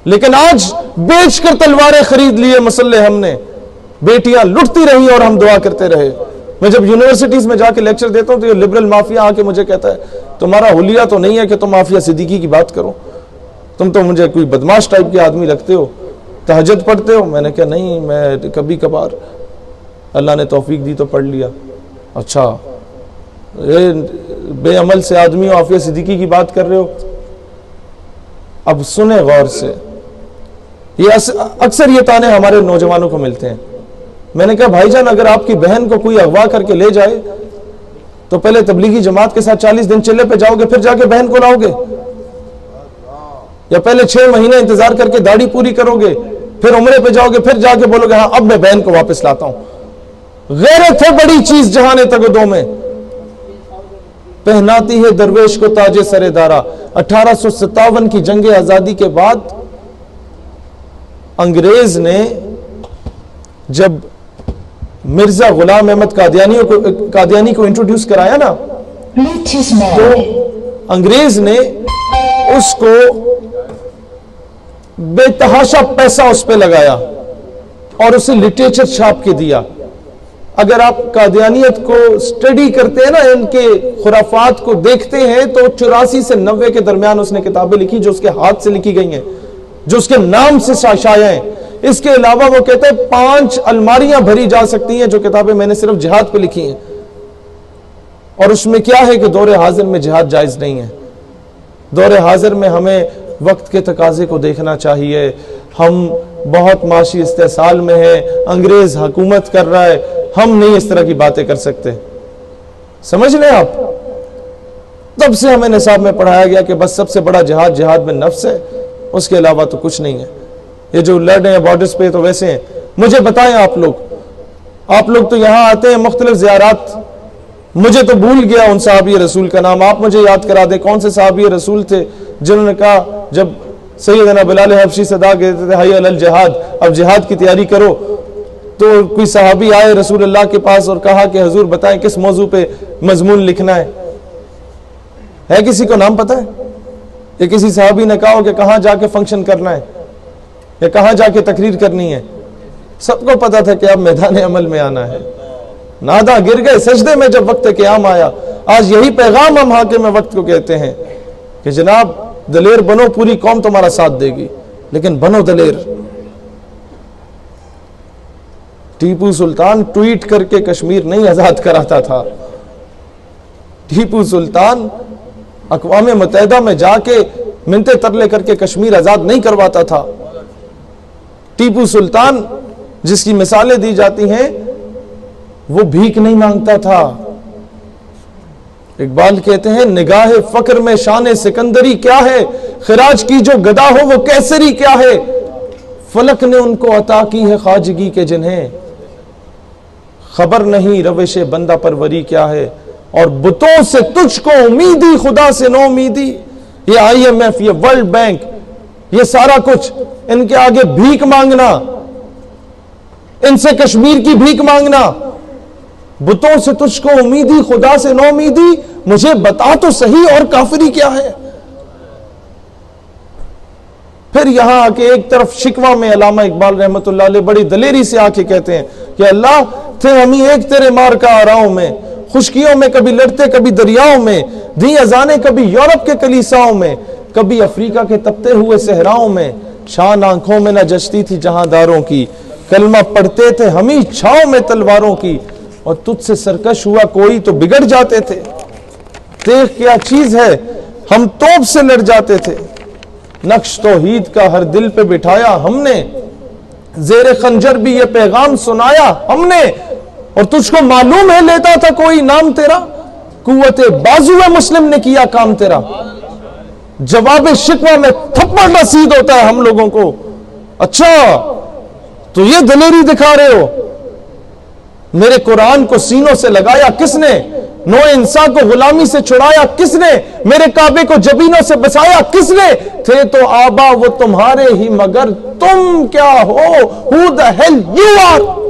لیکن آج بیچ کر تلواریں خرید لیے مسلح ہم نے، بیٹیاں لٹتی رہی اور ہم دعا کرتے رہے۔ میں جب یونیورسٹیز میں جا کے لیکچر دیتا ہوں تو یہ لبرل مافیا آ کے مجھے کہتا ہے تمہارا حلیہ تو نہیں ہے کہ تم مافیا صدیقی کی بات کرو، تم تو مجھے کوئی بدماش ٹائپ کے آدمی لگتے ہو، تہجد پڑھتے ہو؟ میں نے کہا نہیں، میں کبھی کبھار اللہ نے توفیق دی تو پڑھ لیا۔ اچھا، بے عمل سے آدمی عافیہ صدیقی کی بات کر رہے ہو؟ اب سنیں غور سے، یہ اکثر یہ تانے ہمارے نوجوانوں کو ملتے ہیں۔ میں نے کہا بھائی جان، اگر آپ کی بہن کو کوئی اغوا کر کے لے جائے تو پہلے تبلیغی جماعت کے ساتھ 40 دن چلے پہ جاؤ گے، پھر جا کے بہن کو لاؤ گے؟ یا پہلے 6 مہینے انتظار کر کے داڑھی پوری کرو گے، پھر عمرے پہ جاؤ گے، پھر جا کے بولو گے ہاں اب میں بہن کو واپس لاتا ہوں؟ غیرت ہے بڑی چیز جہان تگدوں میں، پہناتی ہے درویش کو تاج سر دارا۔ 1857 کی جنگ آزادی کے بعد انگریز نے جب مرزا غلام احمد قادیانی کو انٹروڈیوس کرایا نا، تو انگریز نے اس کو بے تحاشا پیسہ اس پہ لگایا اور اسے لٹریچر چھاپ کے دیا۔ اگر آپ قادیانیت کو سٹڈی کرتے ہیں نا، ان کے خرافات کو دیکھتے ہیں، تو 84 سے 90 کے درمیان اس نے کتابیں لکھی جو اس کے ہاتھ سے لکھی گئی ہیں، جو اس کے نام سے شائع ہیں۔ اس کے علاوہ وہ کہتے ہیں 5 الماریاں بھری جا سکتی ہیں جو کتابیں میں نے صرف جہاد پہ لکھی ہیں، اور اس میں کیا ہے کہ دور حاضر میں جہاد جائز نہیں ہے۔ دور حاضر میں ہمیں وقت کے تقاضے کو دیکھنا چاہیے۔ ہم بہت معاشی استحصال میں ہیں، انگریز حکومت کر رہا ہے، ہم نہیں اس طرح کی باتیں کر سکتے۔ سمجھ لیں آپ، تب سے ہمیں نصاب میں پڑھایا گیا کہ بس سب سے بڑا جہاد میں نفس ہے، اس کے علاوہ تو کچھ نہیں ہے۔ یہ جو لڑ رہے ہیں بارڈرز پہ تو ویسے ہیں۔ مجھے بتائیں آپ لوگ تو یہاں آتے ہیں مختلف زیارات، مجھے تو بھول گیا ان صحابی رسول کا نام، آپ مجھے یاد کرا دیں کون سے صحابی رسول تھے جنہوں نے کہا جب سیدنا بلال حبشی صدا کہتے تھے حی علی الجہاد، اب جہاد کی تیاری کرو، تو کوئی صحابی آئے رسول اللہ کے پاس اور کہا کہ حضور بتائیں کس موضوع پہ مضمون لکھنا ہے کسی کو نام پتہ ہے؟ یا کسی صحابی نے کہا ہو کہ کہاں جا کے فنکشن کرنا ہے یا کہاں جا کے تقریر کرنی ہے؟ سب کو پتا تھا کہ اب میدان عمل میں آنا ہے۔ نادا گر گئے سجدے میں جب وقت قیام آیا۔ آج یہی پیغام ہم حاکم وقت کو کہتے ہیں کہ جناب دلیر بنو، پوری قوم تمہارا ساتھ دے گی، لیکن بنو دلیر۔ ٹیپو سلطان ٹویٹ کر کے کشمیر نہیں آزاد کراتا تھا، ٹیپو سلطان اقوام متحدہ میں جا کے منتیں ترلے کر کے کشمیر آزاد نہیں کرواتا تھا۔ ٹیپو سلطان جس کی مثالیں دی جاتی ہیں وہ بھیک نہیں مانگتا تھا۔ اقبال کہتے ہیں نگاہ فقر میں شان سکندری کیا ہے، خراج کی جو گدا ہو وہ کیسری کیا ہے، فلک نے ان کو عطا کی ہے خواجگی کے جنہیں خبر نہیں روش بندہ پروری کیا ہے، اور بتوں سے تجھ کو امیدی خدا سے نو امیدی۔ یہ IMF، یہ ورلڈ بینک، یہ سارا کچھ ان کے آگے بھیک مانگنا، ان سے کشمیر کی بھیک مانگنا۔ بتوں سے تجھ کو امیدی خدا سے نو امیدی، مجھے بتا تو صحیح اور کافری کیا ہے۔ پھر یہاں آ کے ایک طرف شکوہ میں علامہ اقبال رحمت اللہ علیہ بڑی دلیری سے آ کے کہتے ہیں کہ اللہ تھے ہمیں ایک تیرے مار کا آراؤں میں، خشکیوں میں کبھی لڑتے کبھی دریاؤں میں، دی اذانیں کبھی یورپ کے کلیساؤں میں، کبھی افریقہ کے تپتے ہوئے صحراؤں میں، شان آنکھوں میں نہ جچتی تھی جہاں داروں کی، کلمہ پڑھتے تھے ہمیں چھاؤں میں تلواروں کی، اور تجھ سے سرکش ہوا کوئی تو بگڑ جاتے تھے۔ دیکھ کیا چیز ہے، ہم توپ سے لڑ جاتے تھے، نقش توحید کا ہر دل پہ بٹھایا ہم نے، زیر خنجر بھی یہ پیغام سنایا ہم نے، اور تجھ کو معلوم ہے لیتا تھا کوئی نام تیرا، قوت بازو مسلم نے کیا کام تیرا۔ جواب شکوہ میں تھپڑ رسید ہوتا ہے ہم لوگوں کو۔ اچھا تو یہ دلیری دکھا رہے ہو؟ میرے قرآن کو سینوں سے لگایا کس نے؟ نو انسان کو غلامی سے چھڑایا کس نے؟ میرے کعبے کو جبینوں سے بسایا کس نے؟ تھے تو آبا وہ تمہارے ہی مگر تم کیا ہو؟ Who the hell you are؟